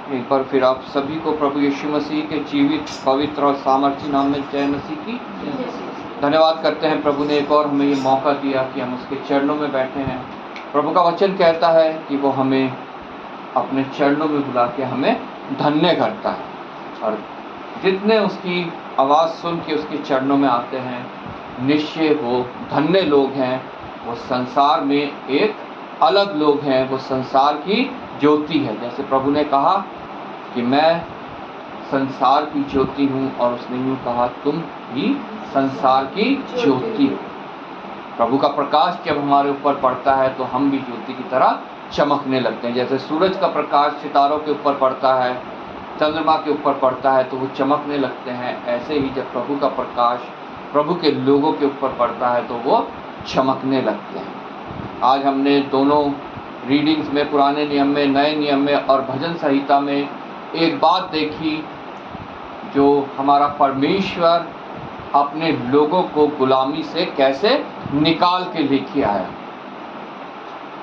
एक बार फिर आप सभी को प्रभु यीशु मसीह के जीवित पवित्र और सामर्थ्य नाम में जय मसीह की धन्यवाद करते हैं। प्रभु ने एक और हमें ये मौका दिया कि हम उसके चरणों में बैठे हैं। प्रभु का वचन कहता है कि वो हमें अपने चरणों में बुला के हमें धन्य करता है, और जितने उसकी आवाज़ सुन के उसके चरणों में आते हैं निश्चय वो धन्य लोग हैं। वो संसार में एक अलग लोग हैं, वो संसार की ज्योति है। जैसे प्रभु ने कहा कि मैं संसार की ज्योति हूँ, और उसने यूँ कहा तुम भी संसार की ज्योति हो। प्रभु का प्रकाश जब हमारे ऊपर पड़ता है तो हम भी ज्योति की तरह चमकने लगते हैं। जैसे सूरज का प्रकाश सितारों के ऊपर पड़ता है, चंद्रमा के ऊपर पड़ता है तो वो चमकने लगते हैं, ऐसे ही जब प्रभु का प्रकाश प्रभु के लोगों के ऊपर पड़ता है तो वो चमकने लगते हैं। आज हमने दोनों रीडिंग्स में, पुराने नियम में, नए नियम में और भजन संहिता में एक बात देखी, जो हमारा परमेश्वर अपने लोगों को गुलामी से कैसे निकाल के लेके आया।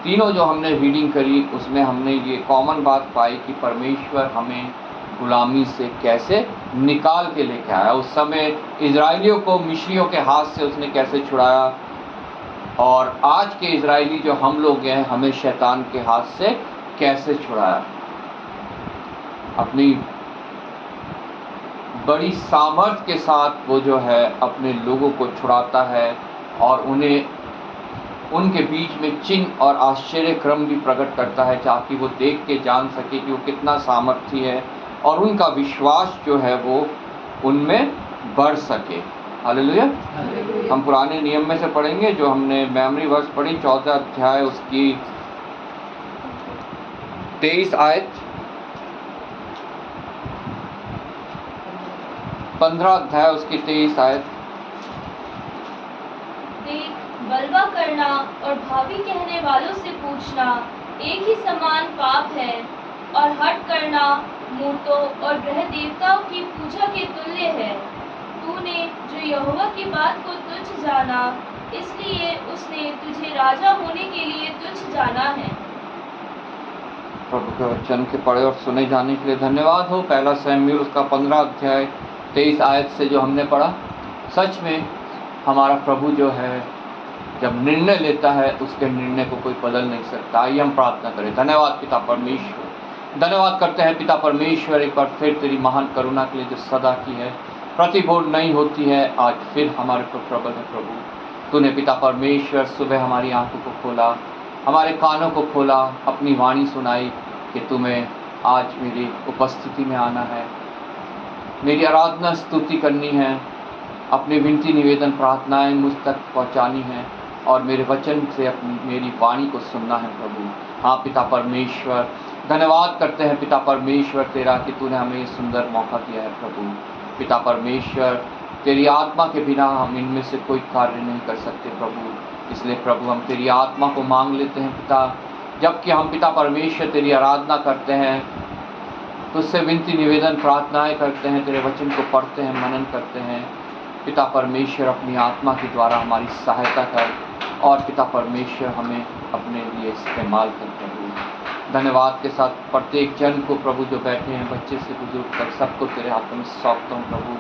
तीनों जो हमने रीडिंग करी उसमें हमने ये कॉमन बात पाई कि परमेश्वर हमें गुलामी से कैसे निकाल के लेके आया। उस समय इजराइलियों को मिस्रियों के हाथ से उसने कैसे छुड़ाया, और आज के इजराइली जो हम लोग हैं हमें शैतान के हाथ से कैसे छुड़ाया। अपनी बड़ी सामर्थ के साथ वो जो है अपने लोगों को छुड़ाता है, और उन्हें उनके बीच में चिन्ह और आश्चर्य क्रम भी प्रकट करता है, ताकि वो देख के जान सके कि वो कितना सामर्थी है, और उनका विश्वास जो है वो उनमें बढ़ सके। हालेलुया। हम पुराने नियम में से पढ़ेंगे, जो हमने मेमोरी वर्स पढ़ी 14 अध्याय उसकी 23 आयत, 15 अध्याय उसकी 23 आयत। देख, बलवा करना और भावी कहने वालों से पूछना एक ही समान पाप है, और हट करना मूर्तों और ग्रह देवताओं की पूजा के तुल्य है। तूने जो यहोवा की बात को तुच्छ जाना, इसलिए उसने तुझे राजा होने के लिए तुच्छ जाना है। प्रभु के वचन के पढ़े और सुने जाने के लिए धन्यवाद हो। पहला शमूएल उसका 15 अध्याय 23 आयत से जो हमने पढ़ा, सच में हमारा प्रभु जो है जब निर्णय लेता है उसके निर्णय को कोई बदल नहीं सकता। आइए हम प्रार्थना करें। धन्यवाद पिता परमेश्वर, धन्यवाद करते हैं पिता परमेश्वर एक बार फिर तेरी महान करुणा के लिए जो सदा की है, प्रतिबोध नहीं होती है, आज फिर हमारे पर प्रबल है। प्रभु तूने पिता परमेश्वर सुबह हमारी आंखों को खोला, हमारे कानों को खोला, अपनी वाणी सुनाई कि तुम्हें आज मेरी उपस्थिति में आना है, मेरी आराधना स्तुति करनी है, अपनी विनती निवेदन प्रार्थनाएं मुझ तक पहुंचानी है, और मेरे वचन से अपनी मेरी वाणी को सुनना है। प्रभु हाँ पिता परमेश्वर, धन्यवाद करते हैं पिता परमेश्वर तेरा कि तूने हमें ये सुंदर मौका दिया है। प्रभु पिता परमेश्वर, तेरी आत्मा के बिना हम इनमें से कोई कार्य नहीं कर सकते प्रभु, इसलिए प्रभु हम तेरी आत्मा को मांग लेते हैं पिता। जबकि हम पिता परमेश्वर तेरी आराधना करते हैं, तुझसे विनती निवेदन प्रार्थनाएं करते हैं, तेरे वचन को पढ़ते हैं, मनन करते हैं, पिता परमेश्वर अपनी आत्मा के द्वारा हमारी सहायता कर, और पिता परमेश्वर हमें अपने लिए इस्तेमाल कर। प्रभु धन्यवाद के साथ प्रत्येक जन को प्रभु जो बैठे हैं, बच्चे से बुजुर्ग तक, सबको तेरे हाथों में सौंपता हूँ। प्रभु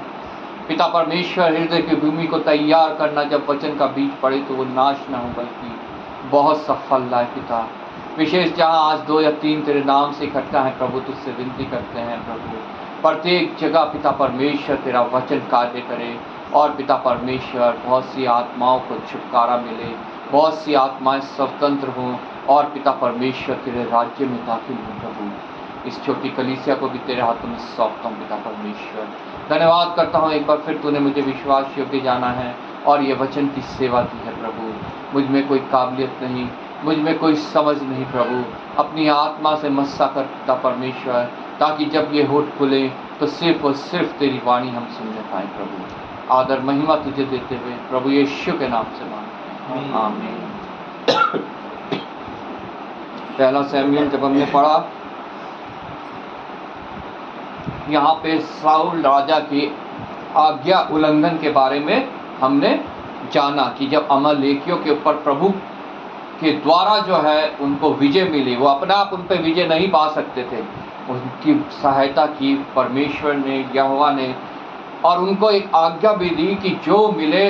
पिता परमेश्वर हृदय की भूमि को तैयार करना, जब वचन का बीज पड़े तो वो नाश ना हो बल्कि बहुत सफल लाए। पिता विशेष जहाँ आज 2 या 3 तेरे नाम से इकट्ठा है प्रभु, तुझसे विनती करते हैं प्रभु प्रत्येक जगह पिता परमेश्वर तेरा वचन कार्य करे, और पिता परमेश्वर बहुत सी आत्माओं को छुटकारा मिले, बहुत सी आत्माएं स्वतंत्र हों, और पिता परमेश्वर तेरे राज्य में दाखिल हों। प्रभु इस छोटी कलीसिया को भी तेरे हाथों में सौंपता हूँ पिता परमेश्वर। धन्यवाद करता हूँ एक बार फिर तूने मुझे विश्वास योग्य जाना है, और ये वचन की सेवा दी है। प्रभु मुझ में कोई काबिलियत नहीं, मुझ में कोई समझ नहीं प्रभु, अपनी आत्मा से मस्सा कर पिता परमेश्वर, ताकि जब ये होठ खुले तो सिर्फ और सिर्फ तेरी वाणी हम सुनने पाए। प्रभु आदर महिमा तुझे देते हुए प्रभु यीशु के नाम से मांगते हैं, आमीन। पहला शमूएल जब हमने पढ़ा, यहाँ पे साउल राजा की आज्ञा उल्लंघन के बारे में हमने जाना कि जब अमालेकियों के ऊपर प्रभु के द्वारा जो है उनको विजय मिली, वो अपने आप उन पर विजय नहीं पा सकते थे, उनकी सहायता की परमेश्वर ने, यहोवा ने, और उनको एक आज्ञा भी दी कि जो मिले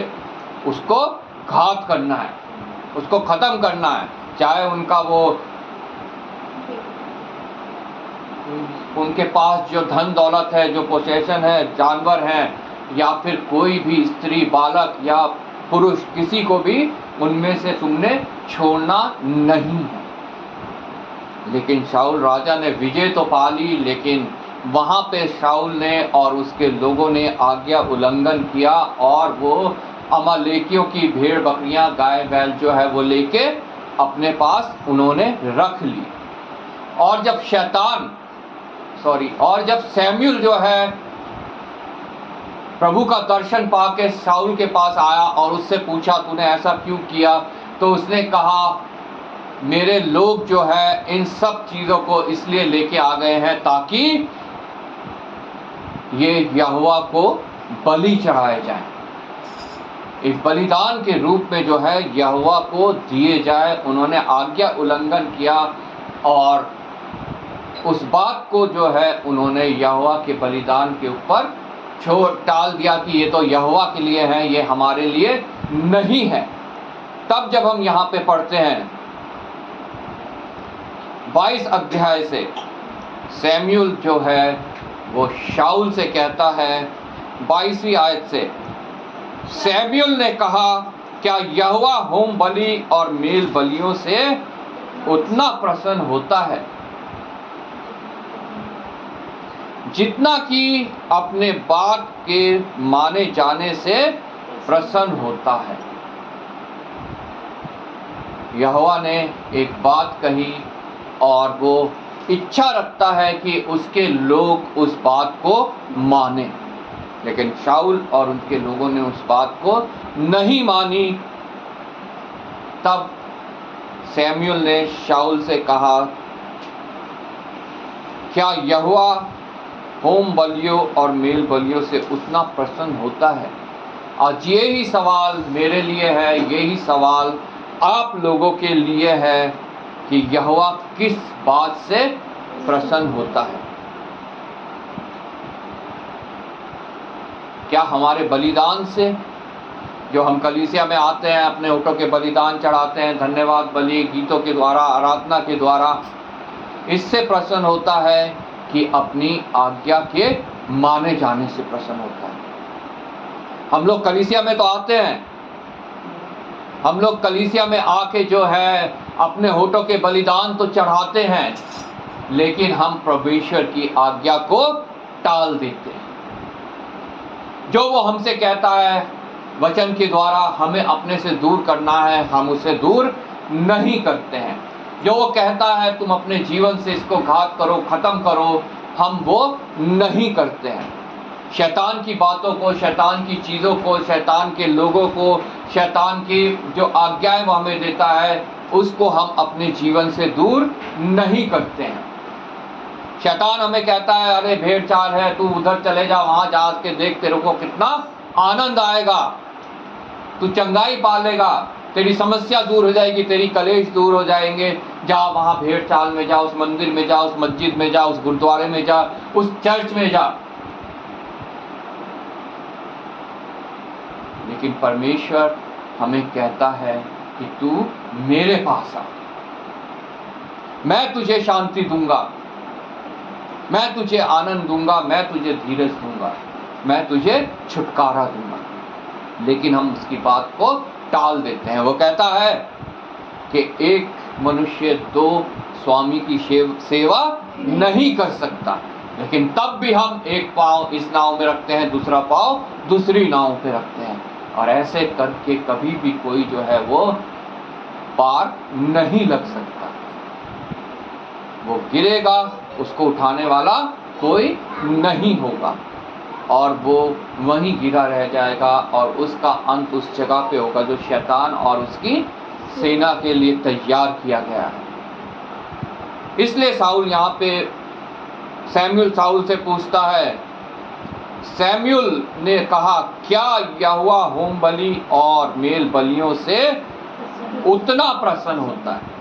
उसको घात करना है, उसको ख़त्म करना है, चाहे उनका वो उनके पास जो धन दौलत है, जो पोसेशन है, जानवर हैं, या फिर कोई भी स्त्री, बालक या पुरुष, किसी को भी उनमें से तुमने छोड़ना नहीं है। लेकिन शाऊल राजा ने विजय तो पा ली, लेकिन वहाँ पे शाऊल ने और उसके लोगों ने आज्ञा उल्लंघन किया और वो अमालेकियों की भेड़ बकरियां, गाय बैल जो है वो लेके अपने पास उन्होंने रख ली। और जब सैमुअल जो है प्रभु का दर्शन पाके शाऊल के पास आया और उससे पूछा तूने ऐसा क्यों किया, तो उसने कहा मेरे लोग जो है इन सब चीज़ों को इसलिए लेके आ गए हैं ताकि ये यहोवा को बलि चढ़ाए जाए, एक बलिदान के रूप में जो है यहोवा को दिए जाए। उन्होंने आज्ञा उल्लंघन किया और उस बात को जो है उन्होंने यहोवा के बलिदान के ऊपर टाल दिया कि ये तो यहोवा के लिए है, ये हमारे लिए नहीं है। तब जब हम यहाँ पे पढ़ते हैं 22 अध्याय से, सैमुअल जो है वो शाऊल से कहता है 22वीं आयत से, सैमुअल ने कहा क्या यहोवा होम बलि और मेल बलियों से उतना प्रसन्न होता है जितना कि अपने बात के माने जाने से प्रसन्न होता है। यहोवा ने एक बात कही और वो इच्छा रखता है कि उसके लोग उस बात को माने, लेकिन शाऊल और उनके लोगों ने उस बात को नहीं मानी। तब सैमुअल ने शाऊल से कहा क्या यहोवा होम बलियों और मेल बलियों से उतना प्रसन्न होता है? आज यही सवाल मेरे लिए है, यही सवाल आप लोगों के लिए है कि यहोवा किस बात से प्रसन्न होता है। क्या हमारे बलिदान से, जो हम कलीसिया में आते हैं, अपने होठों के बलिदान चढ़ाते हैं, धन्यवाद बलि गीतों के द्वारा, आराधना के द्वारा, इससे प्रसन्न होता है कि अपनी आज्ञा के माने जाने से प्रसन्न होता है? हम लोग कलीसिया में तो आते हैं, हम लोग कलीसिया में आके जो है अपने होठों के बलिदान तो चढ़ाते हैं, लेकिन हम परमेश्वर की आज्ञा को टाल देते हैं। जो वो हमसे कहता है वचन के द्वारा हमें अपने से दूर करना है, हम उसे दूर नहीं करते हैं। जो वो कहता है तुम अपने जीवन से इसको घात करो, ख़त्म करो, हम वो नहीं करते हैं। शैतान की बातों को, शैतान की चीज़ों को, शैतान के लोगों को, शैतान की जो आज्ञाएं वो हमें देता है उसको हम अपने जीवन से दूर नहीं करते हैं। शैतान हमें कहता है अरे भेड़ चाल है, तू उधर चले जा, वहाँ जा के देख, तेरे को कितना आनंद आएगा, तू चंगाई पालेगा, तेरी समस्या दूर हो जाएगी, तेरी कलेश दूर हो जाएंगे, जा वहाँ भेड़ चाल में जा, उस मंदिर में जा, उस मस्जिद में जा, उस गुरुद्वारे में जा, उस चर्च में जा। लेकिन परमेश्वर हमें कहता है कि तू मेरे पास आ, मैं तुझे शांति दूंगा, मैं तुझे आनंद दूंगा, मैं तुझे धीरज दूंगा, मैं तुझे छुटकारा दूंगा। लेकिन हम उसकी बात को टाल देते हैं। वो कहता है कि एक मनुष्य दो स्वामी की सेवा नहीं कर सकता, लेकिन तब भी हम एक पाँव इस नाव में रखते हैं, दूसरा पाँव दूसरी नाव पे रखते हैं, और ऐसे करके कभी भी कोई जो है वो पार नहीं लग सकता। वो गिरेगा, उसको उठाने वाला कोई नहीं होगा और वो वहीं गिरा रह जाएगा, और उसका अंत उस जगह पे होगा जो शैतान और उसकी सेना के लिए तैयार किया गया है। इसलिए साउल यहाँ पे सैमुअल साउल से पूछता है, सैमुअल ने कहा क्या यहोवा होम बलि और मेल बलियों से उतना प्रसन्न होता है?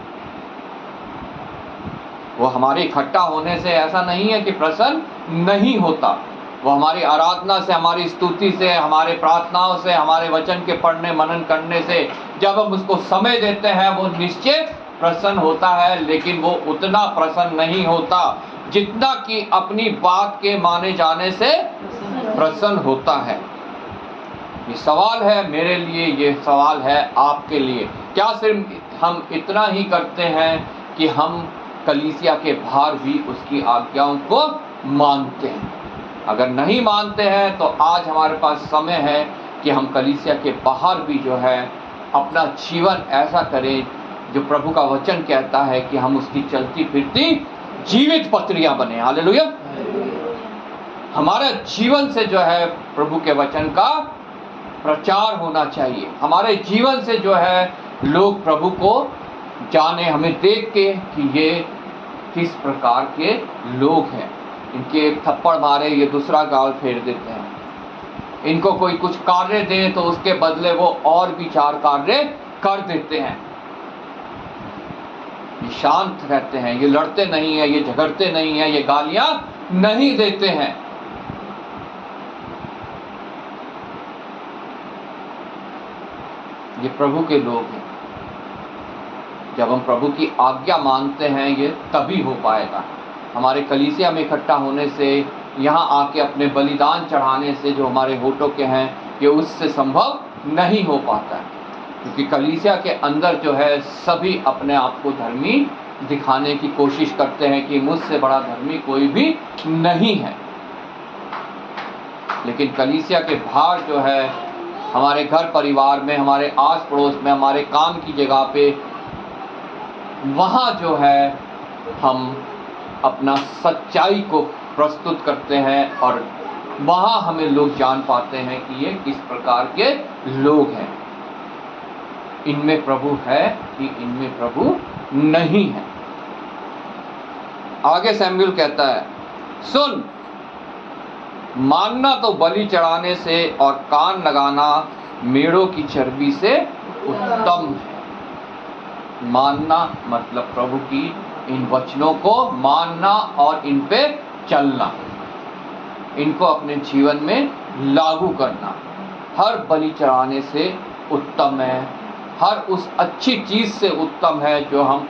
वो हमारे इकट्ठा होने से ऐसा नहीं है कि प्रसन्न नहीं होता। वो हमारी आराधना से, हमारी स्तुति से, हमारे प्रार्थनाओं से, हमारे वचन के पढ़ने मनन करने से जब हम उसको समय देते हैं वो निश्चय प्रसन्न होता है, लेकिन वो उतना प्रसन्न नहीं होता जितना कि अपनी बात के माने जाने से प्रसन्न होता है। ये सवाल है मेरे लिए, ये सवाल है आपके लिए। क्या सिर्फ हम इतना ही करते हैं कि हम कलीसिया के बाहर भी उसकी आज्ञाओं को मानते हैं? अगर नहीं मानते हैं तो आज हमारे पास समय है कि हम कलीसिया के बाहर भी जो है अपना जीवन ऐसा करें जो प्रभु का वचन कहता है कि हम उसकी चलती फिरती जीवित पत्रियां बने। हालेलुया। हमारा जीवन से जो है प्रभु के वचन का प्रचार होना चाहिए। हमारे जीवन से जो है लोग प्रभु को जाने, हमें देख के कि ये किस प्रकार के लोग हैं। इनके एक थप्पड़ मारे ये दूसरा गाल फेर देते हैं, इनको कोई कुछ कार्य दे तो उसके बदले वो और भी 4 कार्य कर देते हैं। ये शांत रहते हैं, ये लड़ते नहीं है, ये झगड़ते नहीं है, ये गालियां नहीं देते हैं। ये प्रभु के लोग हैं। जब हम प्रभु की आज्ञा मानते हैं ये तभी हो पाएगा। हमारे कलीसिया में इकट्ठा होने से, यहाँ आके अपने बलिदान चढ़ाने से जो हमारे होठों के हैं ये उससे संभव नहीं हो पाता है, क्योंकि कलीसिया के अंदर जो है सभी अपने आप को धर्मी दिखाने की कोशिश करते हैं कि मुझसे बड़ा धर्मी कोई भी नहीं है। लेकिन कलीसिया के बाहर जो है हमारे घर परिवार में, हमारे आस पड़ोस में, हमारे काम की जगह पे, वहाँ जो है हम अपना सच्चाई को प्रस्तुत करते हैं और वहाँ हमें लोग जान पाते हैं कि ये किस प्रकार के लोग हैं। इनमें प्रभु है कि इनमें प्रभु नहीं है। आगे सैमुएल कहता है, सुन, मानना तो बलि चढ़ाने से और कान लगाना मेढ़ों की चर्बी से उत्तम है। मानना मतलब प्रभु की इन वचनों को मानना और इन पे चलना, इनको अपने जीवन में लागू करना हर बलि चढ़ाने से उत्तम है। हर उस अच्छी चीज़ से उत्तम है जो हम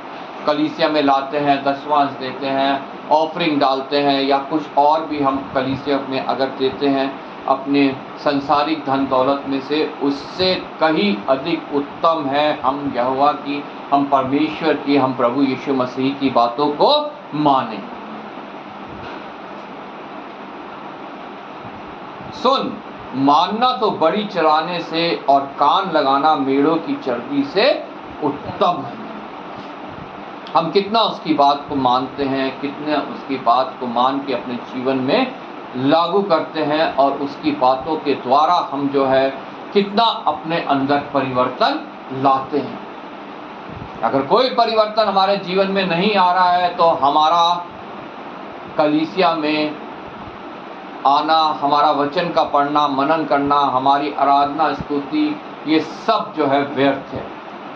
कलीसिया में लाते हैं, दशवांश देते हैं, ऑफरिंग डालते हैं, या कुछ और भी हम कलीसिया में अगर देते हैं अपने संसारिक धन दौलत में से, उससे कहीं अधिक उत्तम है हम यहोवा की, हम परमेश्वर की, हम प्रभु यीशु मसीह की बातों को माने। सुन, मानना तो बलि चढ़ाने से और कान लगाना मेढ़ों की चर्बी से उत्तम है। हम कितना उसकी बात को मानते हैं, कितना उसकी बात को मान के अपने जीवन में लागू करते हैं, और उसकी बातों के द्वारा हम जो है कितना अपने अंदर परिवर्तन लाते हैं। अगर कोई परिवर्तन हमारे जीवन में नहीं आ रहा है तो हमारा कलीसिया में आना, हमारा वचन का पढ़ना मनन करना, हमारी आराधना स्तुति, ये सब जो है व्यर्थ है।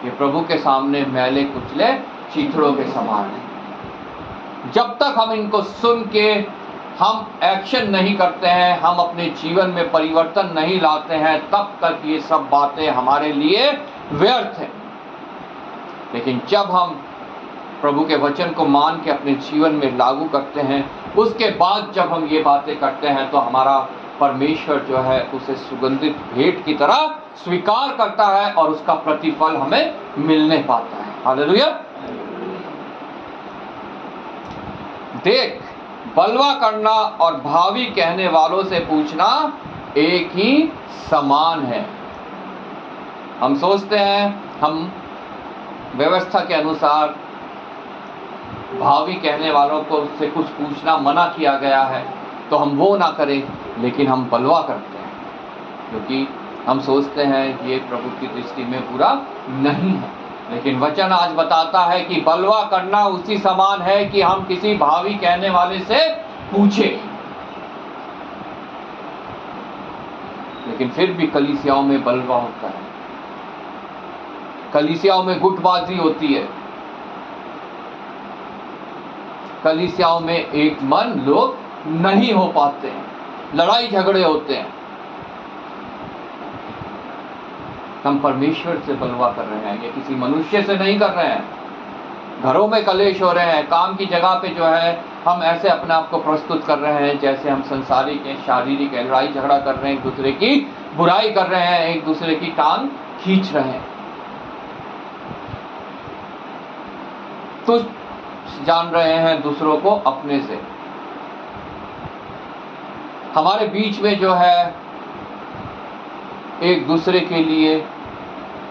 ये प्रभु के सामने मैले कुचले चीथड़ों के समान है। जब तक हम इनको सुन के हम एक्शन नहीं करते हैं, हम अपने जीवन में परिवर्तन नहीं लाते हैं, तब तक ये सब बातें हमारे लिए व्यर्थ हैं। लेकिन जब हम प्रभु के वचन को मान के अपने जीवन में लागू करते हैं, उसके बाद जब हम ये बातें करते हैं तो हमारा परमेश्वर जो है उसे सुगंधित भेंट की तरह स्वीकार करता है और उसका प्रतिफल हमें मिलने पाता है। हालेलुया। देख, बलवा करना और भावी कहने वालों से पूछना एक ही समान है। हम सोचते हैं हम व्यवस्था के अनुसार भावी कहने वालों को से कुछ पूछना मना किया गया है तो हम वो ना करें, लेकिन हम बलवा करते हैं क्योंकि हम सोचते हैं ये प्रभु की दृष्टि में बुरा नहीं है। लेकिन वचन आज बताता है कि बलवा करना उसी समान है कि हम किसी भावी कहने वाले से पूछे। लेकिन फिर भी कलीसियाओं में बलवा होता है, कलीसियाओं में गुटबाजी होती है, कलीसियाओं में एक मन लोग नहीं हो पाते हैं, लड़ाई झगड़े होते हैं। हम परमेश्वर से बलवा कर रहे हैं, ये किसी मनुष्य से नहीं कर रहे हैं। घरों में कलेश हो रहे हैं, काम की जगह पे जो है हम ऐसे अपने आप को प्रस्तुत कर रहे हैं जैसे हम संसारिक हैं, शारीरिक है, लड़ाई झगड़ा कर रहे हैं, एक दूसरे की बुराई कर रहे हैं, एक दूसरे की टांग खींच रहे हैं, तुच्छ जान रहे हैं दूसरों को अपने से। हमारे बीच में जो है एक दूसरे के लिए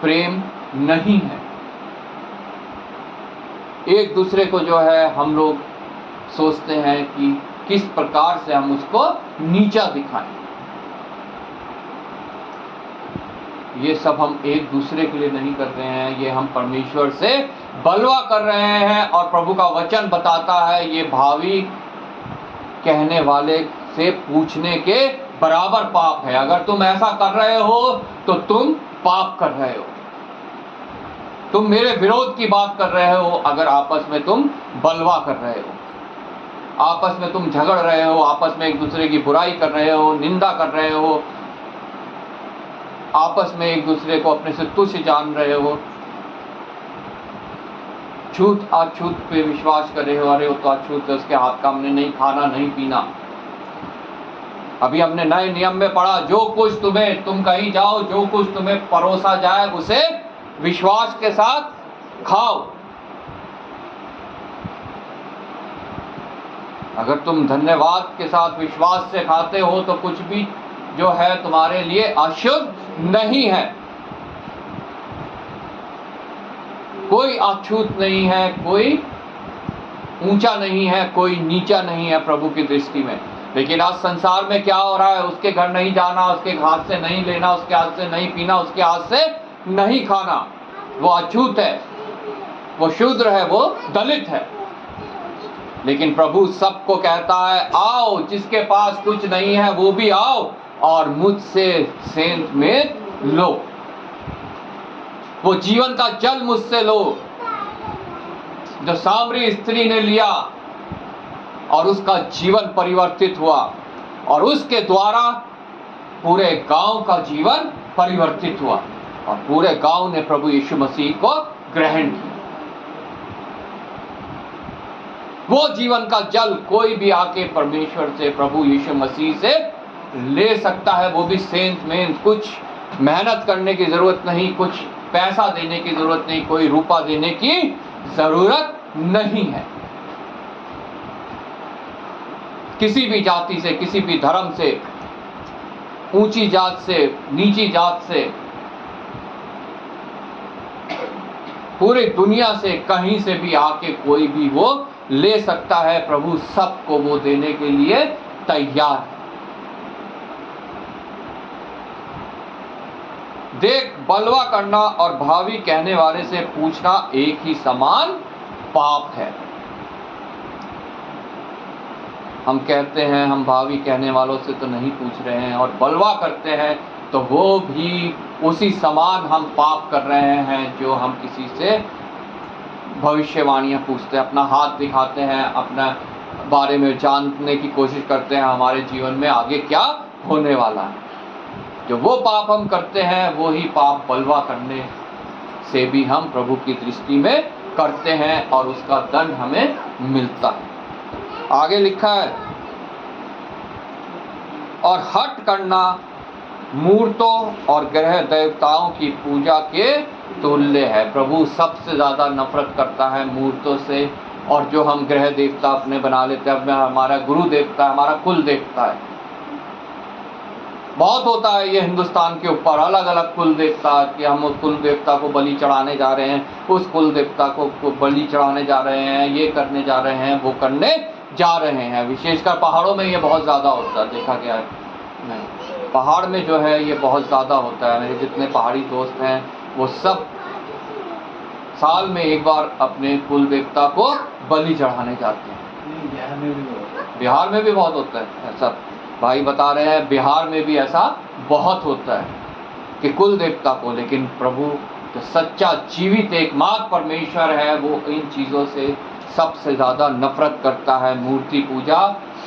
प्रेम नहीं है। एक दूसरे को जो है हम लोग सोचते हैं कि किस प्रकार से हम उसको नीचा दिखाएं। ये सब हम एक दूसरे के लिए नहीं कर रहे हैं, ये हम परमेश्वर से बलवा कर रहे हैं। और प्रभु का वचन बताता है ये भावी कहने वाले से पूछने के बराबर पाप है। अगर तुम ऐसा कर रहे हो तो तुम पाप कर रहे हो, तुम मेरे विरोध की बात कर रहे हो। अगर आपस में तुम बलवा कर रहे हो, आपस में तुम झगड़ रहे हो, आपस में एक दूसरे की बुराई कर रहे हो, निंदा कर रहे हो, आपस में एक दूसरे को अपने से तुच्छ जान रहे हो, छूत अछूत पे विश्वास कर रहे हो, अरे वो तो अछूत है, उसके हाथ का हमने नहीं खाना नहीं पीना। अभी हमने नए नियम में पढ़ा, जो कुछ तुम कहीं जाओ, जो कुछ तुम्हें परोसा जाए उसे विश्वास के साथ खाओ। अगर तुम धन्यवाद के साथ विश्वास से खाते हो तो कुछ भी जो है तुम्हारे लिए अशुद्ध नहीं है। कोई अछूत नहीं है, कोई ऊंचा नहीं है, कोई नीचा नहीं है प्रभु की दृष्टि में। लेकिन आज संसार में क्या हो रहा है, उसके घर नहीं जाना, उसके हाथ से नहीं लेना, उसके हाथ से नहीं पीना, उसके हाथ से नहीं खाना, वो अछूत है, वो शूद्र है, वो दलित है। लेकिन प्रभु सबको कहता है आओ, जिसके पास कुछ नहीं है वो भी आओ और मुझसे सेंत में लो, वो जीवन का जल मुझसे लो जो सामरी स्त्री ने लिया और उसका जीवन परिवर्तित हुआ और उसके द्वारा पूरे गांव का जीवन परिवर्तित हुआ और पूरे गांव ने प्रभु यीशु मसीह को ग्रहण किया। वो जीवन का जल कोई भी आके परमेश्वर से, प्रभु यीशु मसीह से ले सकता है, वो भी सेंत में। कुछ मेहनत करने की जरूरत नहीं, कुछ पैसा देने की जरूरत नहीं, कोई रुपया देने की जरूरत नहीं है। किसी भी जाति से, किसी भी धर्म से, ऊंची जात से, नीची जात से, पूरी दुनिया से कहीं से भी आके कोई भी वो ले सकता है। प्रभु सबको वो देने के लिए तैयार है। देख, बलवा करना और भावी कहने वाले से पूछना एक ही समान पाप है। हम कहते हैं हम भावी कहने वालों से तो नहीं पूछ रहे हैं और बलवा करते हैं तो वो भी उसी समान हम पाप कर रहे हैं जो हम किसी से भविष्यवाणियां पूछते हैं, अपना हाथ दिखाते हैं, अपना बारे में जानने की कोशिश करते हैं हमारे जीवन में आगे क्या होने वाला है। जो वो पाप हम करते हैं वो ही पाप बलवा करने से भी हम प्रभु की दृष्टि में करते हैं और उसका दंड हमें मिलता है। आगे लिखा है, और हठ करना मूर्तों और ग्रह देवताओं की पूजा के तुल्य है। प्रभु सबसे ज़्यादा नफरत करता है मूर्तों से और जो हम ग्रह देवता अपने बना लेते हैं। हमारा गुरु देवता, हमारा कुल देवता है। बहुत होता है ये हिंदुस्तान के ऊपर, अलग अलग कुल देवता कि हम उस कुल देवता को बलि चढ़ाने जा रहे हैं, उस कुल देवता को बलि चढ़ाने जा रहे हैं, ये करने जा रहे हैं, वो करने जा रहे हैं। विशेषकर पहाड़ों में ये बहुत ज़्यादा होता है, देखा गया है। नहीं, पहाड़ में जो है ये बहुत ज़्यादा होता है। मेरे जितने पहाड़ी दोस्त हैं वो सब साल में एक बार अपने कुल देवता को बलि चढ़ाने जाते हैं। बिहार में भी बहुत होता है ऐसा, भाई बता रहे हैं बिहार में भी ऐसा बहुत होता है कि कुल देवता को। लेकिन प्रभु जो सच्चा जीवित एकमात्र परमेश्वर है वो इन चीज़ों से सबसे ज़्यादा नफरत करता है मूर्ति पूजा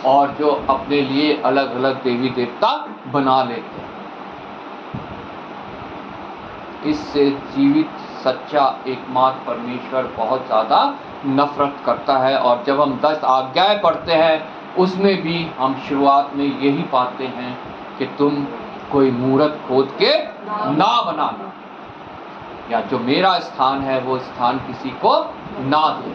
और जो अपने लिए अलग अलग देवी देवता बना लेते हैं। इससे जीवित सच्चा एकमात्र परमेश्वर बहुत ज़्यादा नफरत करता है। और जब हम 10 आज्ञाएं पढ़ते हैं उसमें भी हम शुरुआत में यही पाते हैं कि तुम कोई मूरत खोद के ना बनाना, या जो मेरा स्थान है वो स्थान किसी को ना दे।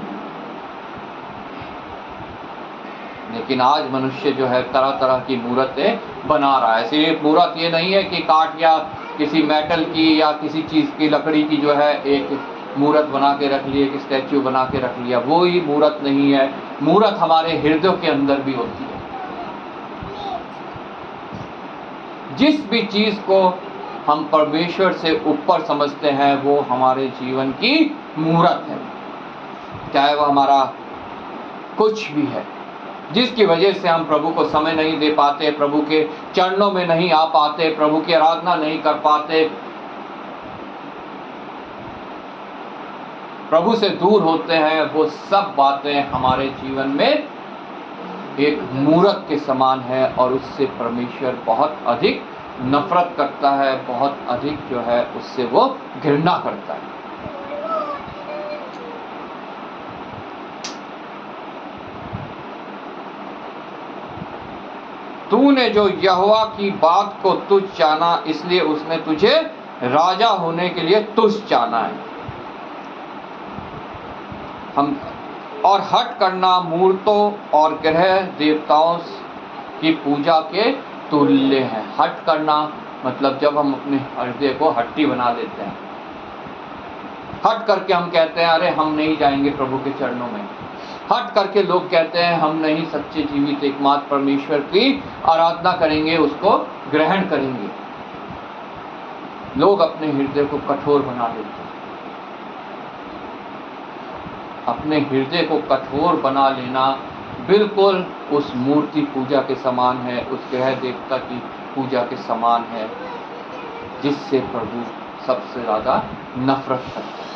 लेकिन आज मनुष्य जो है तरह तरह की मूर्तें बना रहा है। सिर्फ मूर्त ये नहीं है कि काट या किसी मेटल की या किसी चीज़ की, लकड़ी की जो है एक मूर्त बना के रख ली, एक स्टैच्यू बना के रख लिया, वो ही मूर्त नहीं है। मूर्त हमारे हृदयों के अंदर भी होती है। जिस भी चीज़ को हम परमेश्वर से ऊपर समझते हैं वो हमारे जीवन की मूर्त है, चाहे वो हमारा कुछ भी है, जिसकी वजह से हम प्रभु को समय नहीं दे पाते, प्रभु के चरणों में नहीं आ पाते, प्रभु की आराधना नहीं कर पाते, प्रभु से दूर होते हैं। वो सब बातें हमारे जीवन में एक मूरत के समान है और उससे परमेश्वर बहुत अधिक नफरत करता है, बहुत अधिक जो है उससे वो घृणा करता है। तूने जो यहोवा की बात को तुच्छ जाना, इसलिए उसने तुझे राजा होने के लिए तुच्छ जाना है। हम और हट करना मूर्तों और ग्रह देवताओं की पूजा के तुल्य है। हट करना मतलब जब हम अपने हृदय को हट्टी बना लेते हैं, हट करके हम कहते हैं अरे हम नहीं जाएंगे प्रभु के चरणों में, हट करके लोग कहते हैं हम नहीं सच्चे जीवित एकमात्र परमेश्वर की आराधना करेंगे, उसको ग्रहण करेंगे। लोग अपने हृदय को कठोर बना देते हैं। अपने हृदय को कठोर बना लेना बिल्कुल उस मूर्ति पूजा के समान है, उस ग्रह देवता की पूजा के समान है, जिससे प्रभु सबसे ज़्यादा नफरत करता है।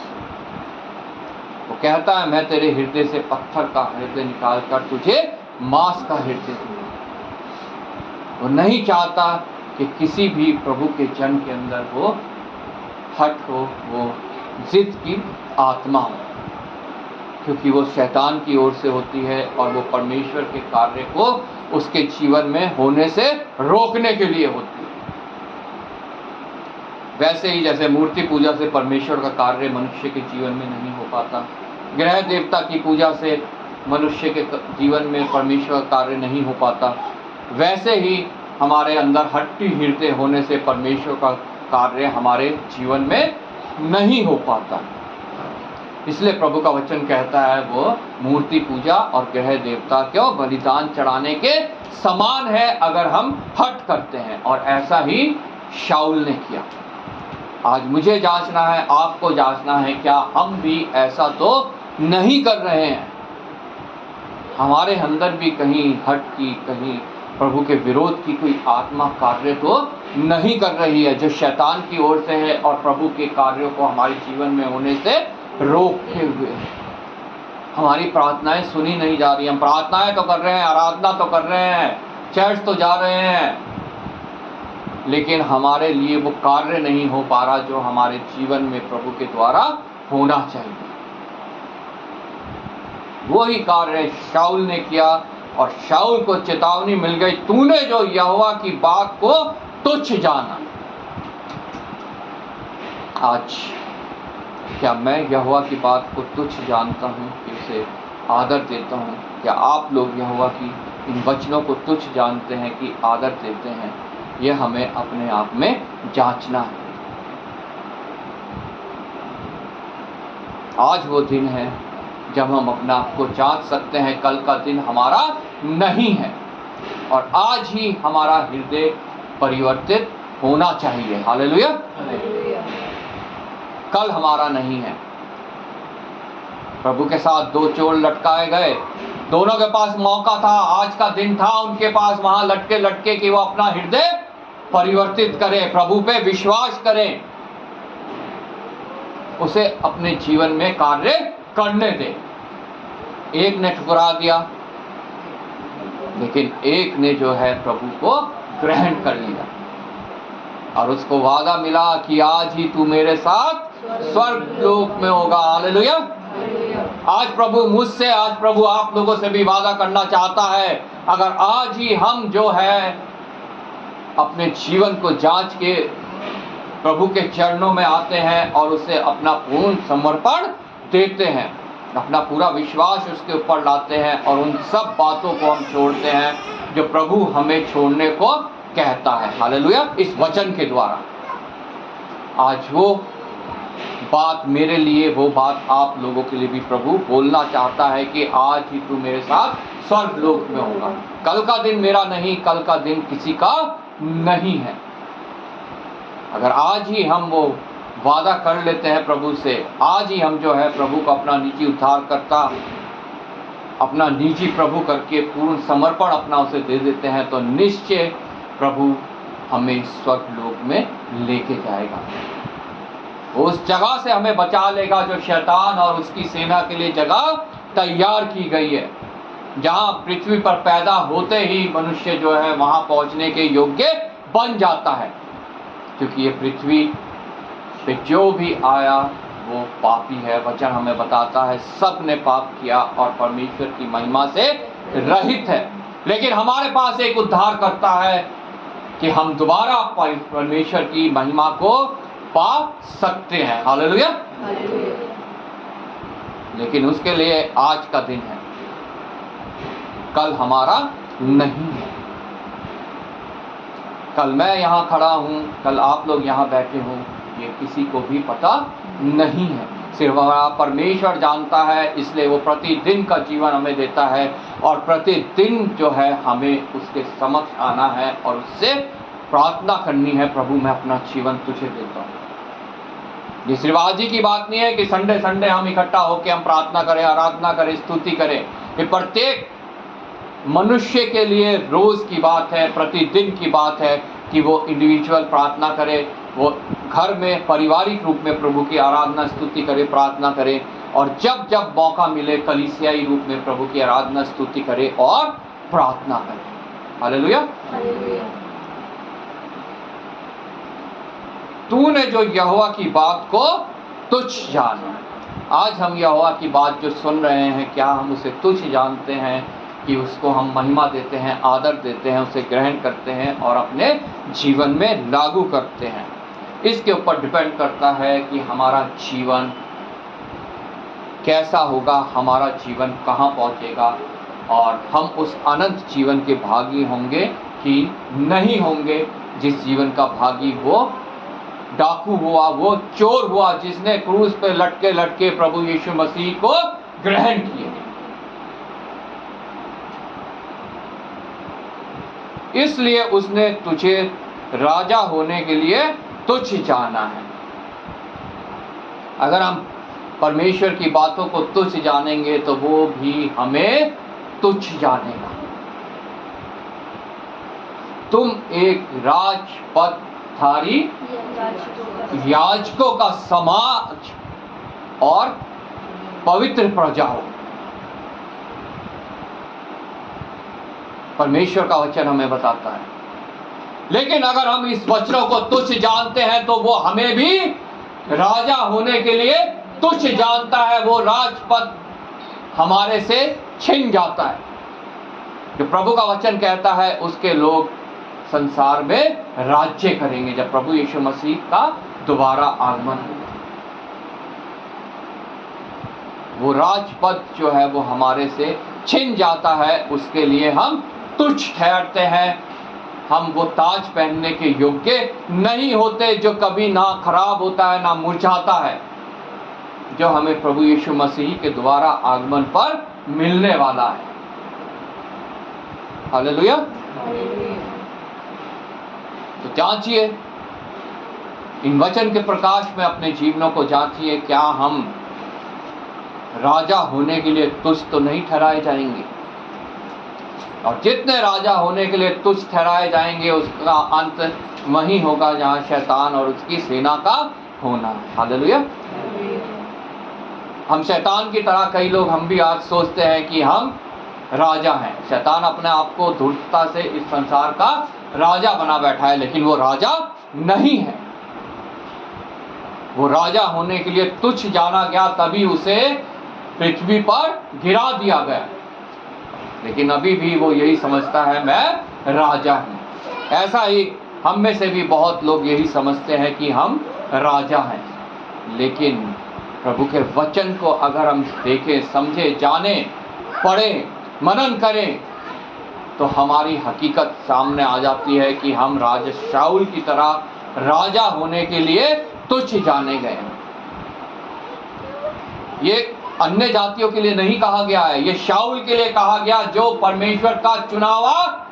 वो कहता है मैं तेरे हृदय से पत्थर का हृदय निकाल कर तुझे मांस का हृदय दूंगा। वो नहीं चाहता कि किसी भी प्रभु के जन के अंदर वो हट हो, वो जिद की आत्मा हो, क्योंकि वो शैतान की ओर से होती है और वो परमेश्वर के कार्य को उसके जीवन में होने से रोकने के लिए होती है। वैसे ही जैसे मूर्ति पूजा से परमेश्वर का कार्य मनुष्य के जीवन में नहीं हो पाता, ग्रह देवता की पूजा से मनुष्य के जीवन में परमेश्वर का कार्य नहीं हो पाता, वैसे ही हमारे अंदर हट्टी हृदय होने से परमेश्वर का कार्य हमारे जीवन में नहीं हो पाता। इसलिए प्रभु का वचन कहता है वो मूर्ति पूजा और ग्रह देवता को बलिदान चढ़ाने के समान है अगर हम हट करते हैं। और ऐसा ही शाऊल ने किया। आज मुझे जांचना है, आपको जांचना है, क्या हम भी ऐसा तो नहीं कर रहे हैं? हमारे अंदर भी कहीं हट की, कहीं प्रभु के विरोध की कोई आत्मा कार्य तो नहीं कर रही है, जो शैतान की ओर से है और प्रभु के कार्यों को हमारे जीवन में होने से रोके हुए। हमारी प्रार्थनाएं सुनी नहीं जा रही। हम प्रार्थनाएं तो कर रहे हैं, आराधना तो कर रहे हैं, चर्च तो जा रहे हैं, लेकिन हमारे लिए वो कार्य नहीं हो पा रहा जो हमारे जीवन में प्रभु के द्वारा होना चाहिए। वही कार्य शाऊल ने किया और शाऊल को चेतावनी मिल गई, तूने जो यहोवा की बात को तुच्छ जाना। आज क्या मैं यहोवा की बात को तुच्छ जानता हूँ कि उसे आदर देता हूँ? क्या आप लोग यहोवा की इन वचनों को तुच्छ जानते हैं कि आदर देते हैं? यह हमें अपने आप में जांचना है। आज वो दिन है जब हम अपने आप को जांच सकते हैं। कल का दिन हमारा नहीं है और आज ही हमारा हृदय परिवर्तित होना चाहिए। हालेलुया। कल हमारा नहीं है। प्रभु के साथ दो चोर लटकाए गए, दोनों के पास मौका था, आज का दिन था उनके पास वहां लटके लटके कि वो अपना हृदय परिवर्तित करें, प्रभु पे विश्वास करें, उसे अपने जीवन में कार्य करने दें। एक ने ठुकरा दिया, लेकिन एक ने जो है प्रभु को ग्रहण कर लिया और उसको वादा मिला कि आज ही तू मेरे साथ स्वर्ग लोक में होगा। हालेलुया। आज प्रभु मुझसे, आज प्रभु आप लोगों से भी वादा करना चाहता है। अगर आज ही हम जो है अपने जीवन को जांच के प्रभु के चरणों में आते हैं और उसे अपना पूर्ण समर्पण देते हैं, अपना पूरा विश्वास उसके ऊपर लाते हैं और उन सब बातों को हम छोड़ते हैं जो प्रभु हमें छोड़ने को कहता है। हालेलुया। इस वचन के द्वारा आज वो बात मेरे लिए, वो बात आप लोगों के लिए भी प्रभु बोलना चाहता है कि आज ही तू मेरे साथ स्वर्ग लोक में होगा। कल का दिन मेरा नहीं, कल का दिन किसी का नहीं है। अगर आज ही हम वो वादा कर लेते हैं प्रभु से, आज ही हम जो है प्रभु को अपना निजी उद्धारकर्ता, अपना निजी प्रभु करके पूर्ण समर्पण अपना उसे दे देते हैं, तो निश्चय प्रभु हमें स्वर्ग लोक में लेके जाएगा। उस जगह से हमें बचा लेगा जो शैतान और उसकी सेना के लिए जगह तैयार की गई है, जहां पृथ्वी पर पैदा होते ही मनुष्य जो है वहां पहुंचने के योग्य बन जाता है, क्योंकि ये पृथ्वी पे जो भी आया वो पापी है। वचन हमें बताता है सब ने पाप किया और परमेश्वर की महिमा से रहित है। लेकिन हमारे पास एक उद्धार करता है कि हम दोबारा परमेश्वर की महिमा को पा सकते हैं। हालेलुया। लेकिन उसके लिए आज का दिन है, कल हमारा नहीं है। कल मैं यहाँ खड़ा हूँ, कल आप लोग यहाँ बैठे हो, ये किसी को भी पता नहीं है। सिर्फ हमारा परमेश्वर जानता है, इसलिए वो प्रतिदिन का जीवन हमें देता है और प्रतिदिन जो है हमें उसके समक्ष आना है और उससे प्रार्थना करनी है, प्रभु मैं अपना जीवन तुझे देता हूँ। ये सिर्फ आज ही की बात नहीं है कि संडे संडे हम इकट्ठा होकर हम प्रार्थना करें, आराधना करें, स्तुति करें। ये प्रत्येक मनुष्य के लिए रोज की बात है, प्रतिदिन की बात है कि वो इंडिविजुअल प्रार्थना करे, वो घर में पारिवारिक रूप में प्रभु की आराधना स्तुति करे, प्रार्थना करे, और जब जब मौका मिले कलीसियाई रूप में प्रभु की आराधना स्तुति करे और प्रार्थना करे। हालेलुया। तूने जो यहोवा की बात को तुच्छ जाना। आज हम यहोवा की बात जो सुन रहे हैं, क्या हम उसे तुच्छ जानते हैं कि उसको हम महिमा देते हैं, आदर देते हैं, उसे ग्रहण करते हैं और अपने जीवन में लागू करते हैं? इसके ऊपर डिपेंड करता है कि हमारा जीवन कैसा होगा, हमारा जीवन कहाँ पहुँचेगा और हम उस अनंत जीवन के भागी होंगे कि नहीं होंगे, जिस जीवन का भागी वो डाकू हुआ, वो चोर हुआ जिसने क्रूस पे लटके लटके प्रभु यीशु मसीह को ग्रहण किया। इसलिए उसने तुझे राजा होने के लिए तुच्छ जाना है। अगर हम परमेश्वर की बातों को तुच्छ जानेंगे तो वो भी हमें तुच्छ जानेगा। तुम एक राजपदधारी याजकों का समाज और पवित्र प्रजा हो। परमेश्वर का वचन हमें बताता है। लेकिन अगर हम इस वचनों को तुच्छ जानते हैं तो वो हमें भी राजा होने के लिए तुच्छ जानता है। वो राजपद हमारे से छिन जाता है। जो प्रभु का वचन कहता है उसके लोग संसार में राज्य करेंगे जब प्रभु यीशु मसीह का दोबारा आगमन होगा। वो राजपद जो है वो हमारे से छिन जाता है, उसके लिए हम तुच्छ ठहरते हैं। हम वो ताज पहनने के योग्य नहीं होते जो कभी ना खराब होता है ना मुरझाता है, जो हमें प्रभु यीशु मसीह के दोबारा आगमन पर मिलने वाला है। हालेलुया। तो जांचिए, इन वचन के प्रकाश में अपने जीवनों को जांचिए, क्या हम राजा होने के लिए तुच्छ तो नहीं ठहराए जाएंगे? और जितने राजा होने के लिए तुच्छ ठहराए जाएंगे उसका अंत वही होगा जहां शैतान और उसकी सेना का होना। हालेलुया। हम शैतान की तरह, कई लोग हम भी आज सोचते हैं कि हम राजा हैं। शैतान अपने आप को धूर्तता से इस संसार का राजा बना बैठा है, लेकिन वो राजा नहीं है। वो राजा होने के लिए तुच्छ जाना गया, तभी उसे पृथ्वी पर गिरा दिया गया। लेकिन अभी भी वो यही समझता है, मैं राजा हूं। ऐसा ही हम में से भी बहुत लोग यही समझते हैं कि हम राजा हैं। लेकिन प्रभु के वचन को अगर हम देखें, समझे, जाने, पढ़ें, मनन करें, तो हमारी हकीकत सामने आ जाती है कि हम राजा शाऊल की तरह राजा होने के लिए तुच्छ जाने गए। ये अन्य जातियों के लिए नहीं कहा गया है, ये शाऊल के लिए कहा गया, जो परमेश्वर का चुनावा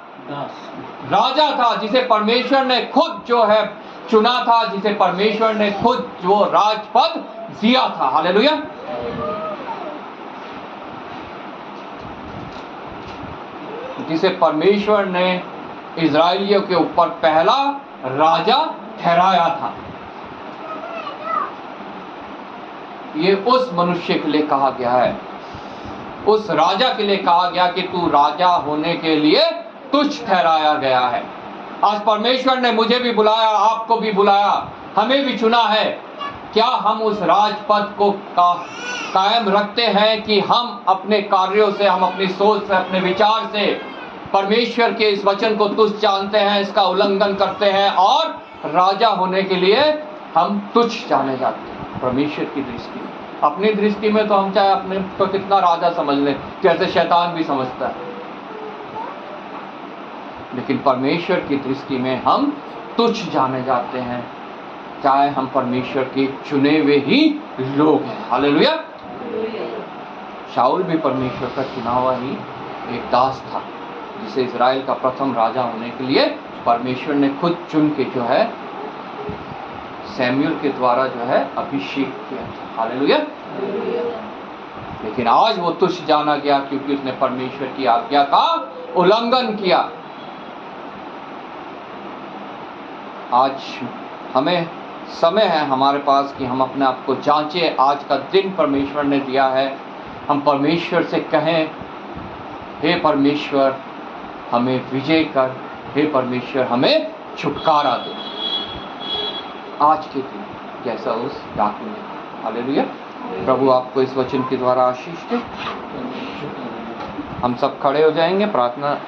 राजा था, जिसे परमेश्वर ने खुद जो है चुना था, जिसे परमेश्वर ने खुद जो राजपद दिया था। हालेलुया। जिसे परमेश्वर ने इजराइलियों के ऊपर पहला राजा ठहराया था। ये उस मनुष्य के लिए कहा गया है, उस राजा के लिए कहा गया कि तू राजा होने के लिए तुच्छ ठहराया गया है। आज परमेश्वर ने मुझे भी बुलाया, आपको भी बुलाया, हमें भी चुना है। क्या हम उस राजपद को कायम रखते हैं कि हम अपने कार्यों से, हम अपनी सोच से, अपने विचार से परमेश्वर के इस वचन को तुच्छ जानते हैं, इसका उल्लंघन करते हैं और राजा होने के लिए हम तुच्छ जाने जाते हैं परमेश्वर की दृष्टि में। अपनी दृष्टि में तो हम चाहे अपने को कितना राजा समझ लें, जैसे शैतान भी समझता है, लेकिन परमेश्वर की दृष्टि में हम तुच्छ जाने जाते हैं, चाहे हम परमेश्वर के चुने हुए ही लोग हैं। हालेलुया। शाऊल भी परमेश्वर का चुना हुआ ही एक दास था, जिसे इजराइल का प्रथम राजा होने के लिए परमेश्वर ने खुद चुन के जो है सैमुएल के द्वारा जो है अभिषेक किया था। हालेलुया। लेकिन आज वो तुच्छ जाना गया क्योंकि उसने परमेश्वर की आज्ञा का उल्लंघन किया। आज हमें समय है हमारे पास कि हम अपने आप को जांचें। आज का दिन परमेश्वर ने दिया है, हम परमेश्वर से कहें, हे परमेश्वर हमें विजय कर, हे परमेश्वर हमें छुटकारा दे। आज के दिन जैसा उस डाकू ने। हालेलुया। प्रभु आपको इस वचन के द्वारा आशीष दे। हम सब खड़े हो जाएंगे, प्रार्थना